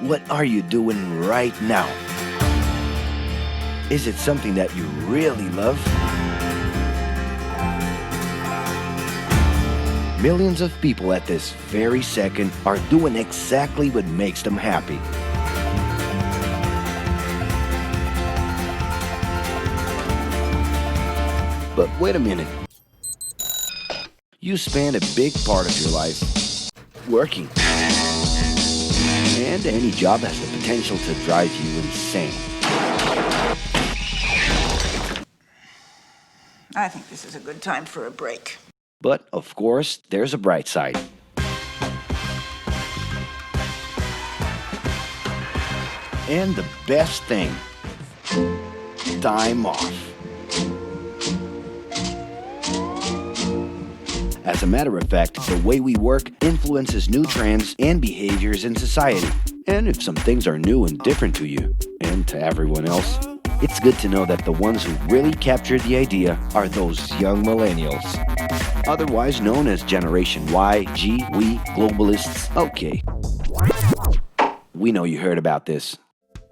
What are you doing right now? Is it something that you really love? Millions of people at this very second are doing exactly what makes them happy. But wait a minute. You spend a big part of your life working. And any job has the potential to drive you insane. I think this is a good time for a break. But, of course, there's a bright side. And the best thing, time off. As a matter of fact, the way we work influences new trends and behaviors in society. And if some things are new and different to you, and to everyone else, it's good to know that the ones who really captured the idea are those young millennials. Otherwise known as Generation Y, G, we, globalists. Okay. We know you heard about this.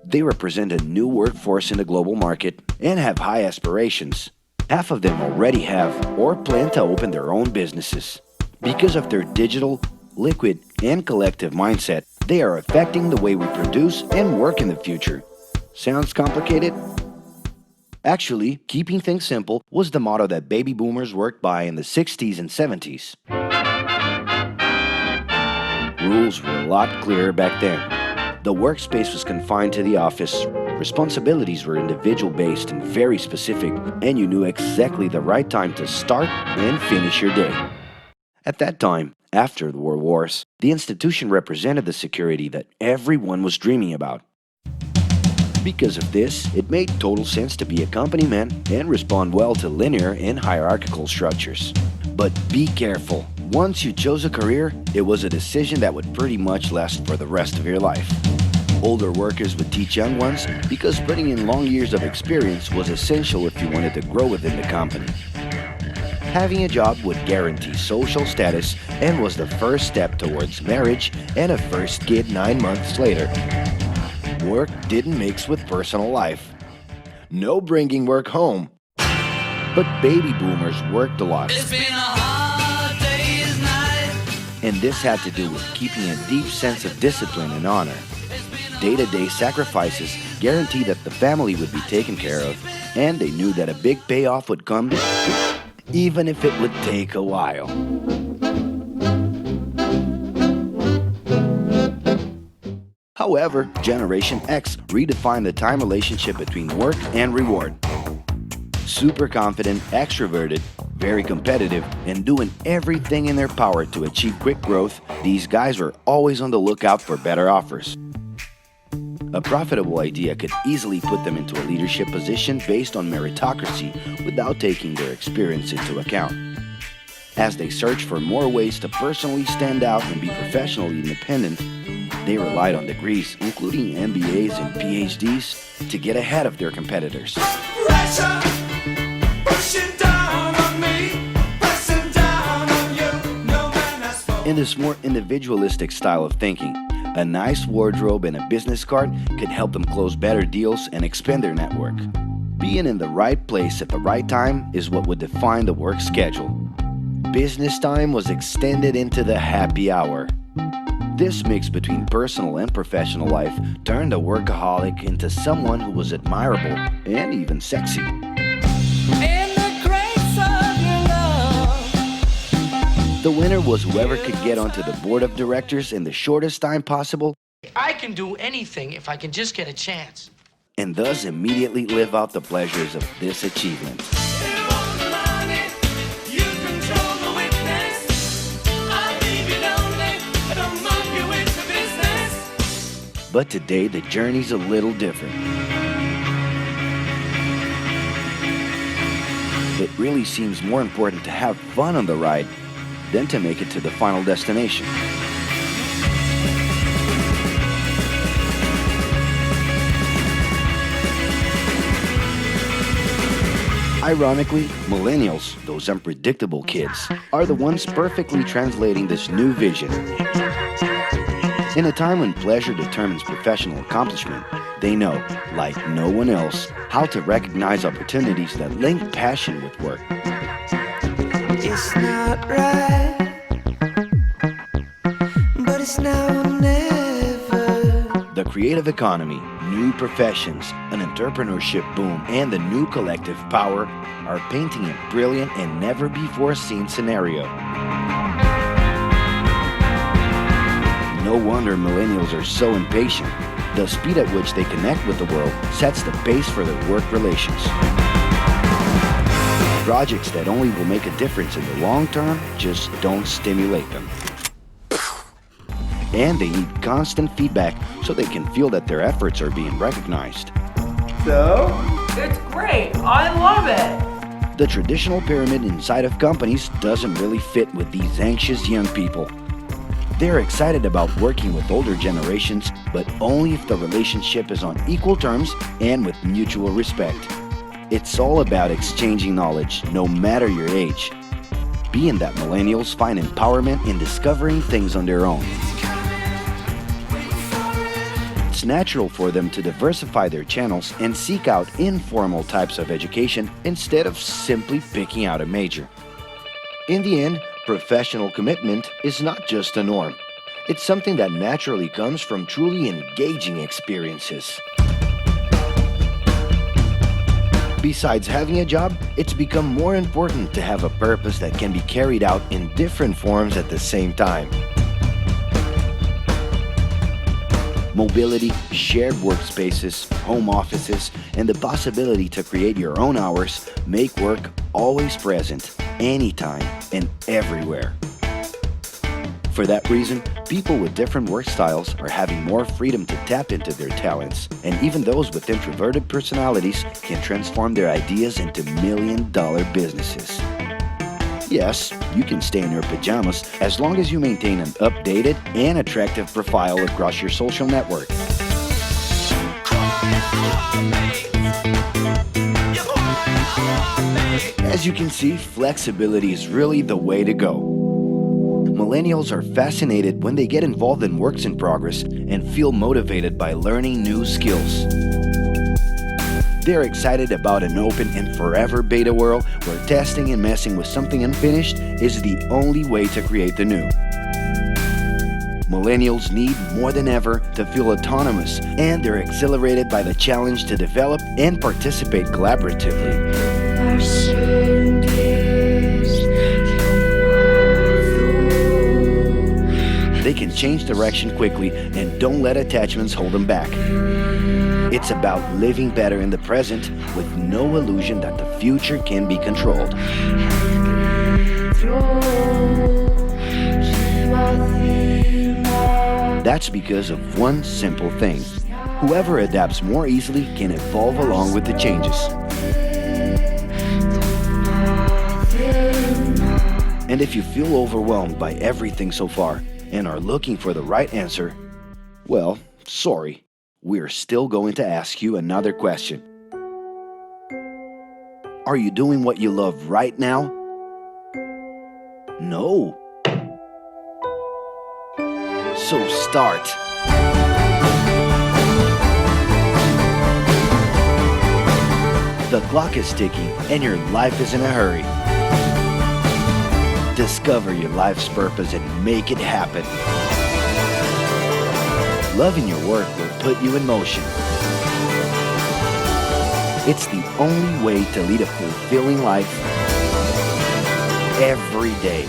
They represent a new workforce in the global market and have high aspirations. Half of them already have or plan to open their own businesses. Because of their digital, liquid, and collective mindset, they are affecting the way we produce and work in the future. Sounds complicated? Actually, keeping things simple was the motto that baby boomers worked by in the 60s and 70s. Rules were a lot clearer back then. The workspace was confined to the office. Responsibilities were individual-based and very specific, and you knew exactly the right time to start and finish your day. At that time, after the World Wars, the institution represented the security that everyone was dreaming about. Because of this, it made total sense to be a company man and respond well to linear and hierarchical structures. But be careful. Once you chose a career, it was a decision that would pretty much last for the rest of your life. Older workers would teach young ones because putting in long years of experience was essential if you wanted to grow within the company. Having a job would guarantee social status and was the first step towards marriage and a first kid 9 months later. Work didn't mix with personal life. No bringing work home. But baby boomers worked a lot. It's been a hard day's night. And this had to do with keeping a deep sense of discipline and honor. Day-to-day sacrifices guaranteed that the family would be taken care of, and they knew that a big payoff would come, even if it would take a while. However, Generation X redefined the time relationship between work and reward. Super confident, extroverted, very competitive, and doing everything in their power to achieve quick growth, these guys were always on the lookout for better offers. A profitable idea could easily put them into a leadership position based on meritocracy without taking their experience into account. As they searched for more ways to personally stand out and be professionally independent, they relied on degrees, including MBAs and PhDs, to get ahead of their competitors. Pressure, pushing down on me, pressing down on you. No man has fallen. In this more individualistic style of thinking, a nice wardrobe and a business card could help them close better deals and expand their network. Being in the right place at the right time is what would define the work schedule. Business time was extended into the happy hour. This mix between personal and professional life turned a workaholic into someone who was admirable and even sexy. In the grace of your love. The winner was whoever could get onto the board of directors in the shortest time possible I can do anything if I can just get a chance. and thus immediately live out the pleasures of this achievement. It won't money, you control the witness. I'll leave you lonely, and I'll move you into business. But today, the journey's a little different. It really seems more important to have fun on the ride than to make it to the final destination. Ironically, millennials, those unpredictable kids, are the ones perfectly translating this new vision. In a time when pleasure determines professional accomplishment, they know, like no one else, how to recognize opportunities that link passion with work. It's not right, but it's now or never. The creative economy, new professions, an entrepreneurship boom, and the new collective power are painting a brilliant and never-before-seen scenario. No wonder millennials are so impatient. The speed at which they connect with the world sets the pace for their work relations. Projects that only will make a difference in the long term just don't stimulate them. And they need constant feedback so they can feel that their efforts are being recognized. So? It's great. I love it. The traditional pyramid inside of companies doesn't really fit with these anxious young people. They're excited about working with older generations, but only if the relationship is on equal terms and with mutual respect. It's all about exchanging knowledge, no matter your age. Being that millennials find empowerment in discovering things on their own. It's natural for them to diversify their channels and seek out informal types of education instead of simply picking out a major. In the end, professional commitment is not just a norm. It's something that naturally comes from truly engaging experiences. Besides having a job, it's become more important to have a purpose that can be carried out in different forms at the same time. Mobility, shared workspaces, home offices, and the possibility to create your own hours make work always present, anytime and everywhere. For that reason, people with different work styles are having more freedom to tap into their talents, and even those with introverted personalities can transform their ideas into million-dollar businesses. Yes, you can stay in your pajamas as long as you maintain an updated and attractive profile across your social network. As you can see, flexibility is really the way to go. Millennials are fascinated when they get involved in works in progress and feel motivated by learning new skills. They're excited about an open and forever beta world where testing and messing with something unfinished is the only way to create the new. Millennials need more than ever to feel autonomous, and they're exhilarated by the challenge to develop and participate collaboratively. They can change direction quickly and don't let attachments hold them back. It's about living better in the present with no illusion that the future can be controlled. That's because of one simple thing. Whoever adapts more easily can evolve along with the changes. And if you feel overwhelmed by everything so far and are looking for the right answer, well, sorry. We're still going to ask you another question. Are you doing what you love right now? No. So start. The clock is ticking and your life is in a hurry. Discover your life's purpose and make it happen. Loving your work will put you in motion. It's the only way to lead a fulfilling life every day.